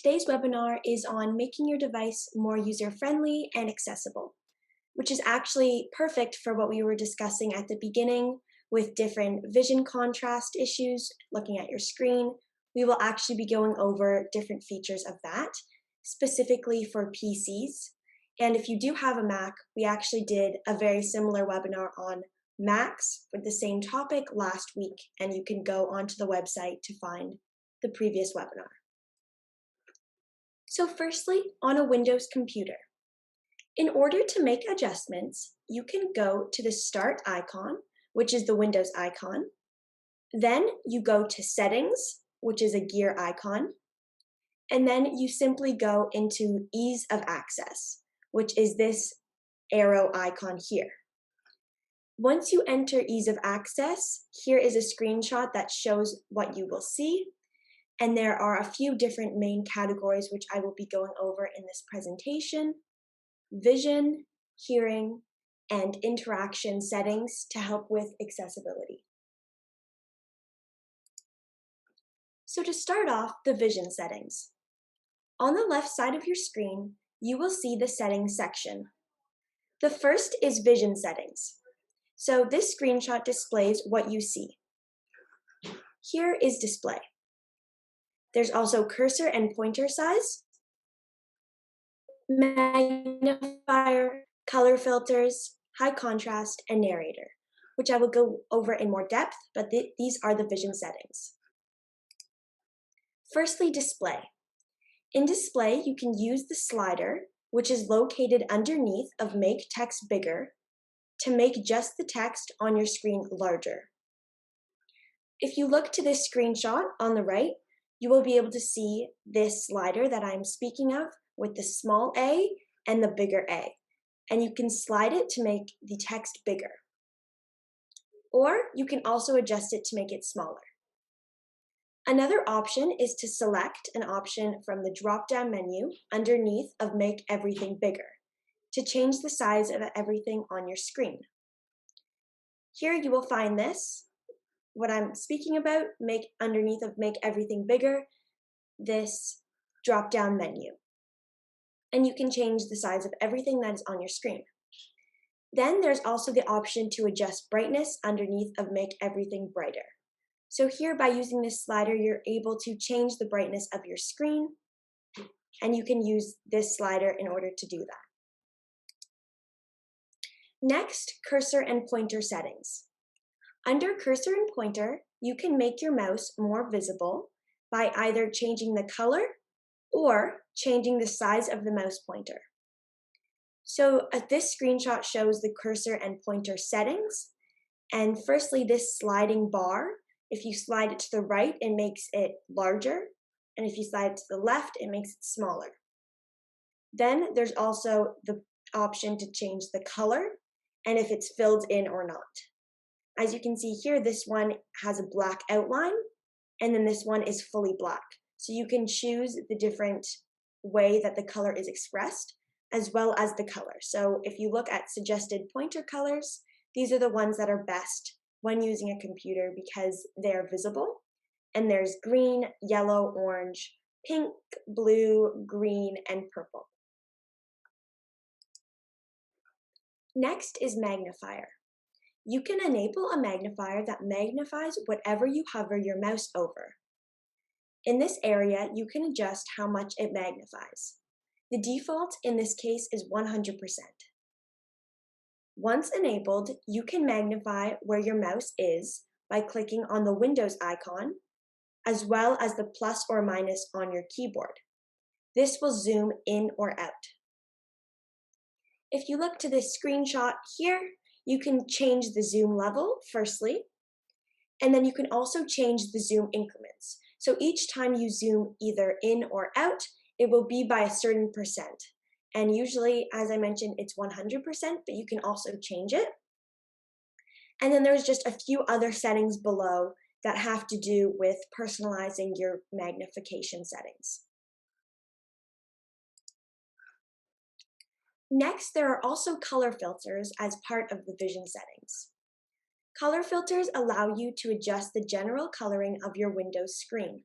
Today's webinar is on making your device more user-friendly and accessible, which is actually perfect for what we were discussing at the beginning with different vision contrast issues, looking at your screen. We will actually be going over different features of that, specifically for PCs. And if you do have a Mac, we actually did a very similar webinar on Macs for the same topic last week, and you can go onto the website to find the previous webinar. So firstly, on a Windows computer, in order to make adjustments, you can go to the Start icon, which is the Windows icon. Then you go to Settings, which is a gear icon. And then you simply go into Ease of Access, which is this arrow icon here. Once you enter Ease of Access, here is a screenshot that shows what you will see. And there are a few different main categories which I will be going over in this presentation: vision, hearing, and interaction settings to help with accessibility. So to start off, the vision settings. On the left side of your screen, you will see the settings section. The first is vision settings. So this screenshot displays what you see. Here is display. There's also cursor and pointer size, magnifier, color filters, high contrast, and narrator, which I will go over in more depth, but these are the vision settings. Firstly, display. In display, you can use the slider, which is located underneath of Make Text Bigger, to make just the text on your screen larger. If you look to this screenshot on the right, you will be able to see this slider that I'm speaking of with the small a and the bigger A. And you can slide it to make the text bigger. Or you can also adjust it to make it smaller. Another option is to select an option from the drop-down menu underneath of Make Everything Bigger to change the size of everything on your screen. Here you will find this, what I'm speaking about, underneath of Make Everything Bigger, this drop-down menu. And you can change the size of everything that is on your screen. Then there's also the option to adjust brightness underneath of Make Everything Brighter. So here, by using this slider, you're able to change the brightness of your screen, and you can use this slider in order to do that. Next, cursor and pointer settings. Under cursor and pointer, you can make your mouse more visible by either changing the color or changing the size of the mouse pointer. So this screenshot shows the cursor and pointer settings. And firstly, this sliding bar, if you slide it to the right, it makes it larger. And if you slide it to the left, it makes it smaller. Then there's also the option to change the color and if it's filled in or not. As you can see here, this one has a black outline, and then this one is fully black. So you can choose the different way that the color is expressed, as well as the color. So if you look at suggested pointer colors, these are the ones that are best when using a computer because they're visible. And there's green, yellow, orange, pink, blue, green, and purple. Next is magnifier. You can enable a magnifier that magnifies whatever you hover your mouse over. In this area, you can adjust how much it magnifies. The default in this case is 100%. Once enabled, you can magnify where your mouse is by clicking on the Windows icon, as well as the plus or minus on your keyboard. This will zoom in or out. If you look to this screenshot here, you can change the zoom level, firstly, and then you can also change the zoom increments. So each time you zoom either in or out, it will be by a certain percent. And usually, as I mentioned, it's 100%, but you can also change it. And then there's just a few other settings below that have to do with personalizing your magnification settings. Next, there are also color filters as part of the vision settings. Color filters allow you to adjust the general coloring of your Windows screen.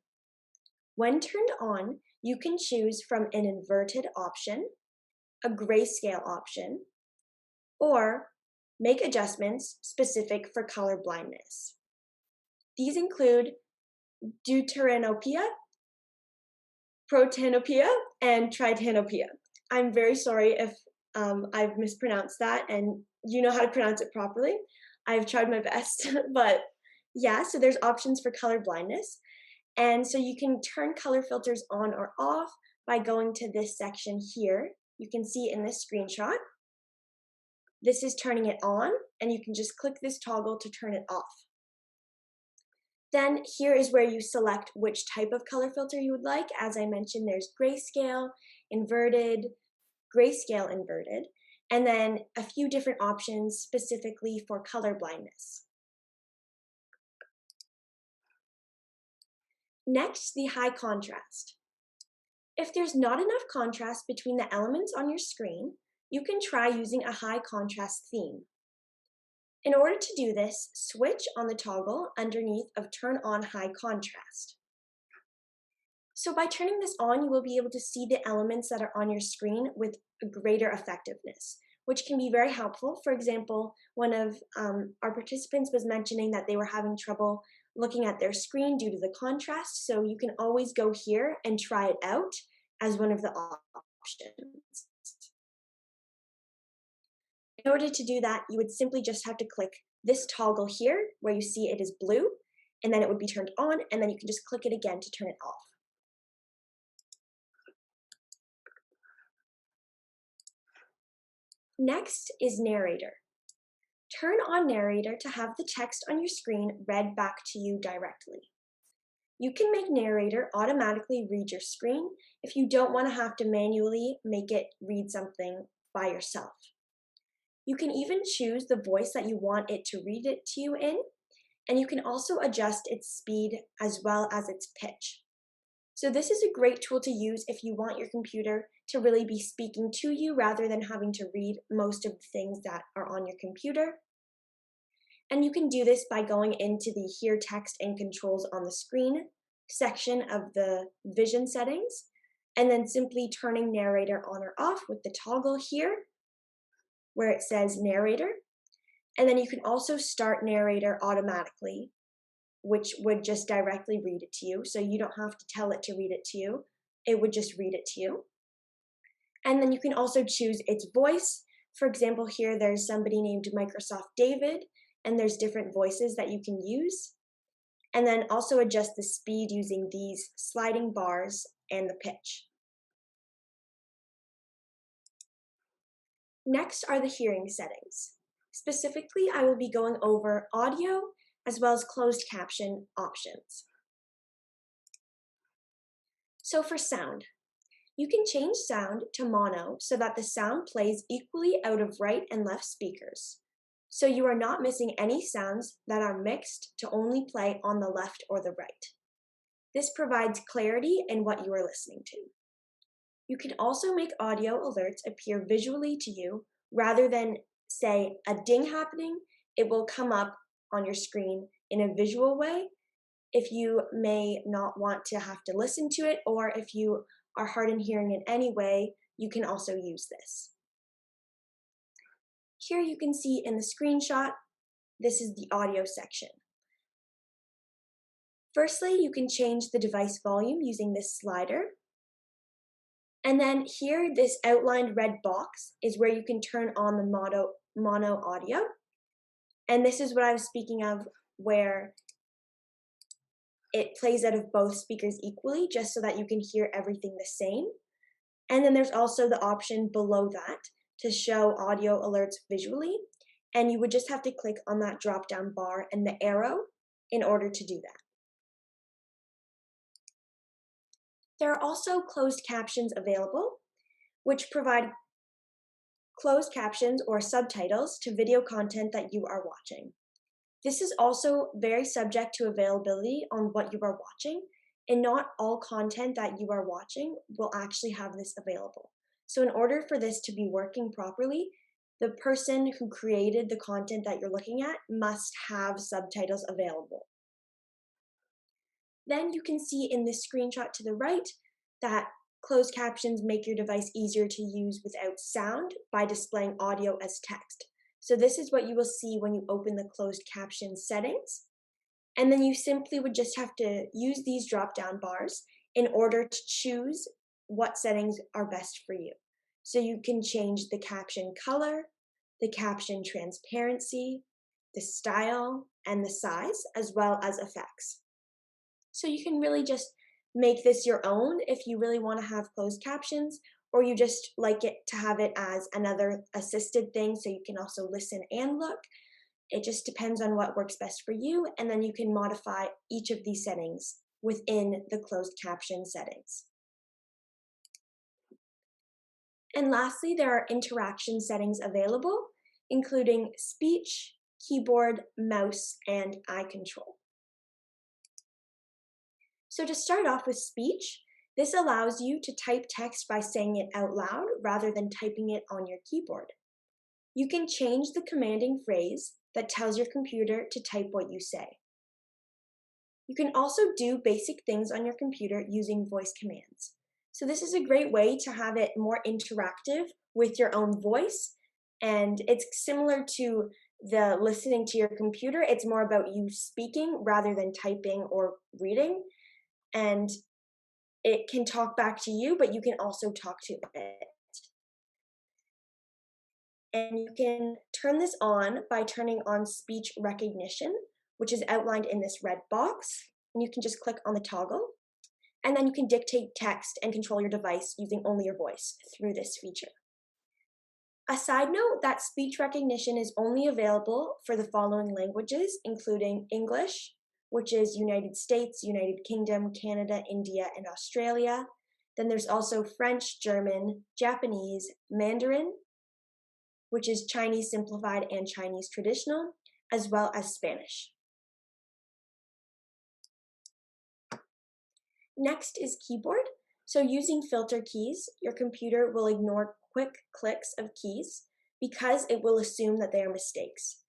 When turned on, you can choose from an inverted option, a grayscale option, or make adjustments specific for color blindness. These include deuteranopia, protanopia, and tritanopia. I'm very sorry if I've mispronounced that and you know how to pronounce it properly. I've tried my best, but yeah, so there's options for color blindness. And so you can turn color filters on or off by going to this section here. You can see in this screenshot. This is turning it on, and you can just click this toggle to turn it off. Then here is where you select which type of color filter you would like. As I mentioned, there's grayscale, inverted, grayscale inverted, and then a few different options specifically for color blindness. Next, the high contrast. If there's not enough contrast between the elements on your screen, you can try using a high contrast theme. In order to do this, switch on the toggle underneath of Turn on High Contrast. So by turning this on, you will be able to see the elements that are on your screen with a greater effectiveness, which can be very helpful. For example, one of our participants was mentioning that they were having trouble looking at their screen due to the contrast, so you can always go here and try it out as one of the options. In order to do that, you would simply just have to click this toggle here where you see it is blue, and then it would be turned on, and then you can just click it again to turn it off. Next is Narrator. Turn on Narrator to have the text on your screen read back to you directly. You can make Narrator automatically read your screen if you don't want to have to manually make it read something by yourself. You can even choose the voice that you want it to read it to you in, and you can also adjust its speed as well as its pitch. So this is a great tool to use if you want your computer to really be speaking to you rather than having to read most of the things that are on your computer. And you can do this by going into the Hear Text and Controls on the Screen section of the Vision settings, and then simply turning Narrator on or off with the toggle here, where it says Narrator. And then you can also start Narrator automatically, which would just directly read it to you. So you don't have to tell it to read it to you. It would just read it to you. And then you can also choose its voice. For example, here there's somebody named Microsoft David, and there's different voices that you can use. And then also adjust the speed using these sliding bars and the pitch. Next are the hearing settings. Specifically, I will be going over audio as well as closed caption options. So for sound, you can change sound to mono so that the sound plays equally out of right and left speakers. So you are not missing any sounds that are mixed to only play on the left or the right. This provides clarity in what you are listening to. You can also make audio alerts appear visually to you rather than, say, a ding happening. It will come up on your screen in a visual way if you may not want to have to listen to it, or if you are hard in hearing in any way, you can also use this. Here you can see in the screenshot, this is the audio section. Firstly, you can change the device volume using this slider. And then here, this outlined red box is where you can turn on the mono audio. And this is what I was speaking of, where it plays out of both speakers equally, just so that you can hear everything the same. And then there's also the option below that to show audio alerts visually. And you would just have to click on that drop-down bar and the arrow in order to do that. There are also closed captions available, which provide closed captions or subtitles to video content that you are watching. This is also very subject to availability on what you are watching, and not all content that you are watching will actually have this available. So in order for this to be working properly, the person who created the content that you're looking at must have subtitles available. Then you can see in this screenshot to the right, that closed captions make your device easier to use without sound by displaying audio as text. So this is what you will see when you open the closed caption settings. And then you simply would just have to use these drop-down bars in order to choose what settings are best for you. So you can change the caption color, the caption transparency, the style, and the size, as well as effects. So you can really just make this your own if you really want to have closed captions, or you just like it to have it as another assisted thing so you can also listen and look. It just depends on what works best for you, and then you can modify each of these settings within the closed caption settings. And lastly, there are interaction settings available, including speech, keyboard, mouse, and eye control. So to start off with speech, this allows you to type text by saying it out loud rather than typing it on your keyboard. You can change the commanding phrase that tells your computer to type what you say. You can also do basic things on your computer using voice commands. So this is a great way to have it more interactive with your own voice, and it's similar to the listening to your computer. It's more about you speaking rather than typing or reading, and it can talk back to you, but you can also talk to it. And you can turn this on by turning on speech recognition, which is outlined in this red box. And you can just click on the toggle. And then you can dictate text and control your device using only your voice through this feature. A side note, that speech recognition is only available for the following languages, including English, which is United States, United Kingdom, Canada, India, and Australia. Then there's also French, German, Japanese, Mandarin, which is Chinese Simplified and Chinese Traditional, as well as Spanish. Next is keyboard. So using filter keys, your computer will ignore quick clicks of keys because it will assume that they are mistakes.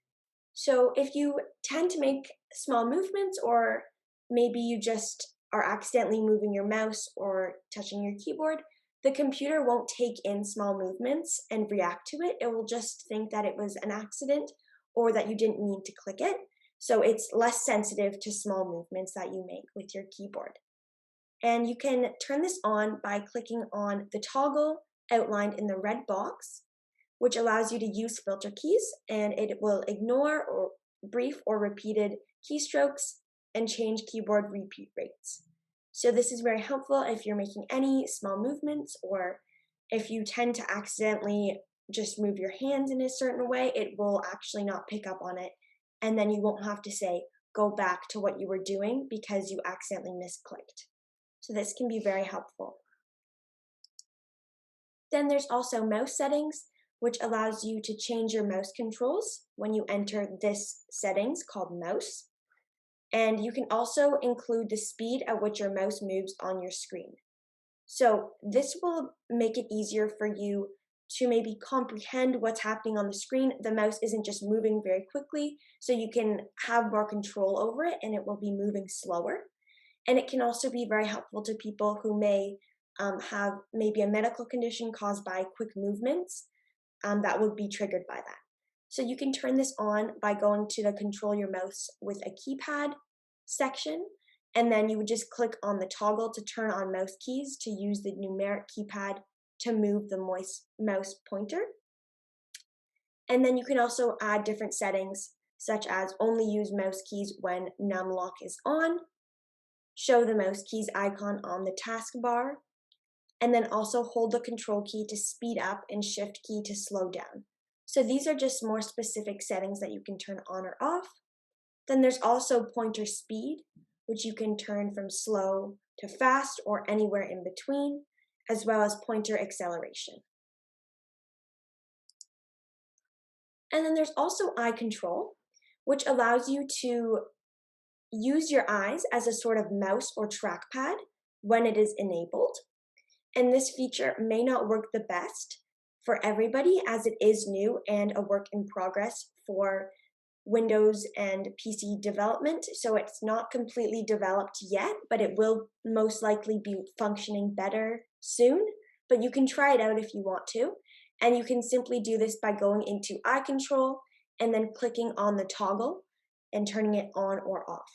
So if you tend to make small movements, or maybe you just are accidentally moving your mouse or touching your keyboard, the computer won't take in small movements and react to it. It will just think that it was an accident or that you didn't mean to click it. So it's less sensitive to small movements that you make with your keyboard. And you can turn this on by clicking on the toggle outlined in the red box, which allows you to use filter keys, and it will ignore or brief or repeated keystrokes and change keyboard repeat rates. So this is very helpful if you're making any small movements, or if you tend to accidentally just move your hands in a certain way, it will actually not pick up on it, and then you won't have to say, go back to what you were doing because you accidentally misclicked. So this can be very helpful. Then there's also mouse settings, which allows you to change your mouse controls when you enter this settings called mouse. And you can also include the speed at which your mouse moves on your screen. So this will make it easier for you to maybe comprehend what's happening on the screen. The mouse isn't just moving very quickly, so you can have more control over it and it will be moving slower. And it can also be very helpful to people who may have maybe a medical condition caused by quick movements that would be triggered by that. So you can turn this on by going to the control your mouse with a keypad section, and then you would just click on the toggle to turn on mouse keys to use the numeric keypad to move the mouse pointer. And then you can also add different settings, such as only use mouse keys when num lock is on, show the mouse keys icon on the taskbar, and then also hold the control key to speed up and shift key to slow down. So these are just more specific settings that you can turn on or off. Then there's also pointer speed, which you can turn from slow to fast or anywhere in between, as well as pointer acceleration. And then there's also eye control, which allows you to use your eyes as a sort of mouse or trackpad when it is enabled. And this feature may not work the best for everybody, as it is new and a work in progress for Windows and PC development, so it's not completely developed yet, but it will most likely be functioning better soon. But you can try it out if you want to, and you can simply do this by going into eye control and then clicking on the toggle and turning it on or off.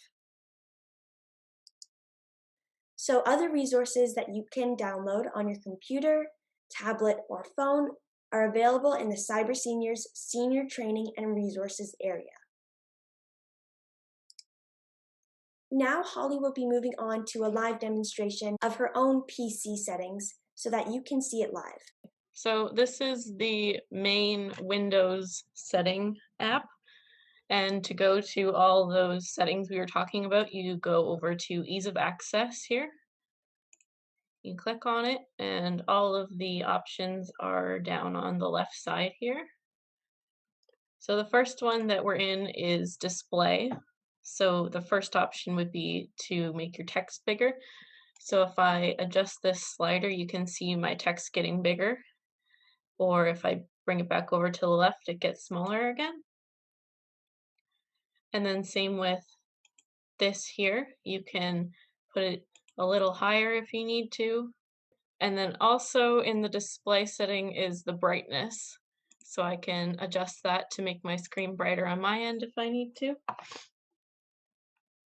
So other resources that you can download on your computer, tablet, or phone are available in the Cyber Seniors Senior Training and Resources area. Now Holly will be moving on to a live demonstration of her own PC settings so that you can see it live. So this is the main Windows setting app. And to go to all those settings we were talking about, you go over to Ease of Access here. You click on it, and all of the options are down on the left side here. So the first one that we're in is Display. So the first option would be to make your text bigger. So if I adjust this slider, you can see my text getting bigger. Or if I bring it back over to the left, it gets smaller again. And then same with this here. You can put it a little higher if you need to. And then also in the display setting is the brightness. So I can adjust that to make my screen brighter on my end if I need to. I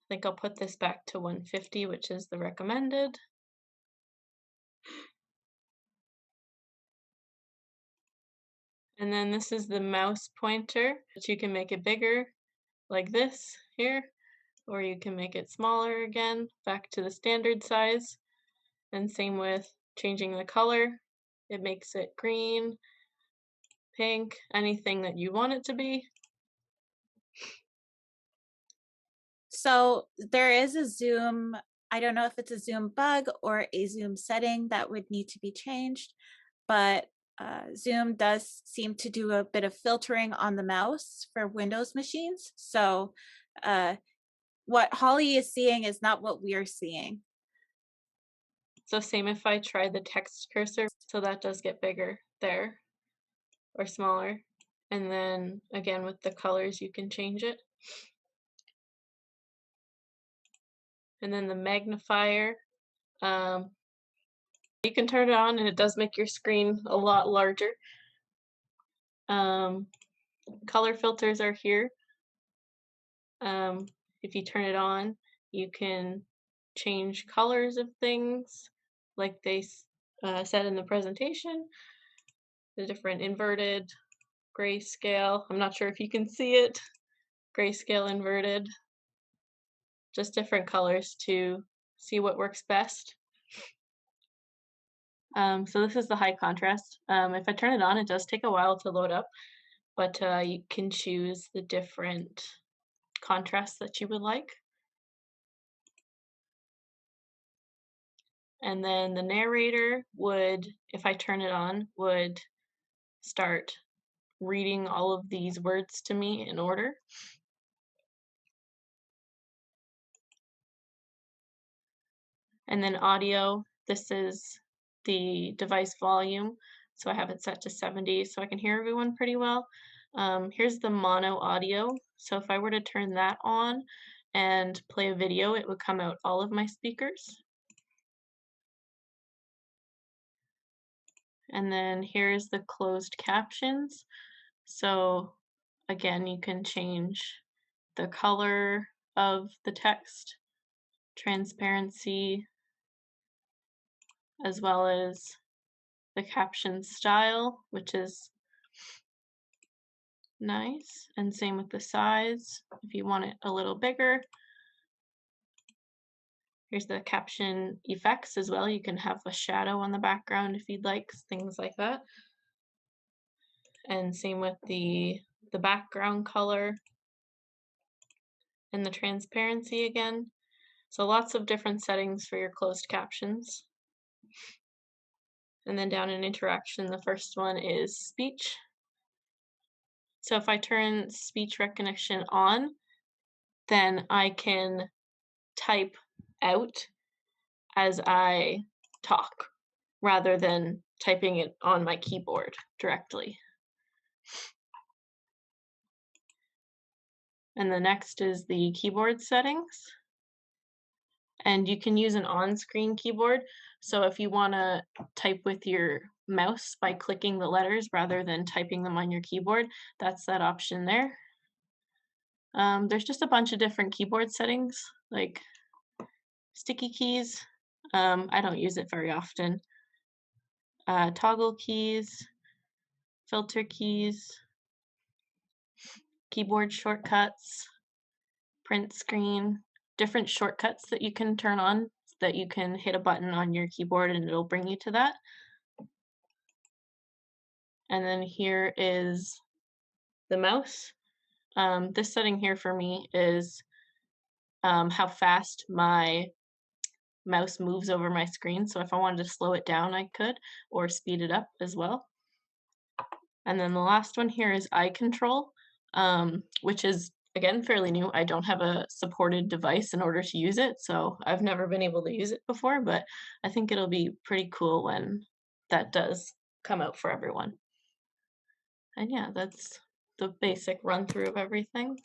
think I'll put this back to 150, which is the recommended. And then this is the mouse pointer, which you can make it bigger like this here, or you can make it smaller again, back to the standard size. And same with changing the color. It makes it green, pink, anything that you want it to be. So there is a Zoom, I don't know if it's a Zoom bug or a Zoom setting that would need to be changed, but Zoom does seem to do a bit of filtering on the mouse for Windows machines. So what Holly is seeing is not what we're seeing. So same if I try the text cursor, so that does get bigger there or smaller. And then again with the colors you can change it. And then the magnifier, you can turn it on and it does make your screen a lot larger. Color filters are here. If you turn it on, you can change colors of things like they said in the presentation. The different inverted, grayscale. I'm not sure if you can see it. Grayscale, inverted. Just different colors to see what works best. So this is the high contrast. If I turn it on, it does take a while to load up, but you can choose the different contrasts that you would like. And then the narrator would, if I turn it on, would start reading all of these words to me in order. And then audio, this is the device volume. So I have it set to 70 so I can hear everyone pretty well. Here's the mono audio. So if I were to turn that on and play a video, it would come out all of my speakers. And then here's the closed captions. So again, you can change the color of the text, transparency, as well as the caption style, which is nice. And same with the size, if you want it a little bigger. Here's the caption effects as well. You can have a shadow on the background if you'd like, things like that. And same with the background color and the transparency again. So lots of different settings for your closed captions. And then down in interaction, the first one is speech. So if I turn speech recognition on, then I can type out as I talk rather than typing it on my keyboard directly. And the next is the keyboard settings. And you can use an on-screen keyboard. So if you want to type with your mouse by clicking the letters rather than typing them on your keyboard, that's that option there. There's just a bunch of different keyboard settings, like sticky keys. I don't use it very often. Toggle keys, filter keys, keyboard shortcuts, print screen, different shortcuts that you can turn on so that you can hit a button on your keyboard and it'll bring you to that. And then here is the mouse. This setting here for me is how fast my mouse moves over my screen. So if I wanted to slow it down, I could, or speed it up as well. And then the last one here is eye control, which is, again, fairly new. I don't have a supported device in order to use it, so I've never been able to use it before, but I think it'll be pretty cool when that does come out for everyone. And yeah, that's the basic run through of everything.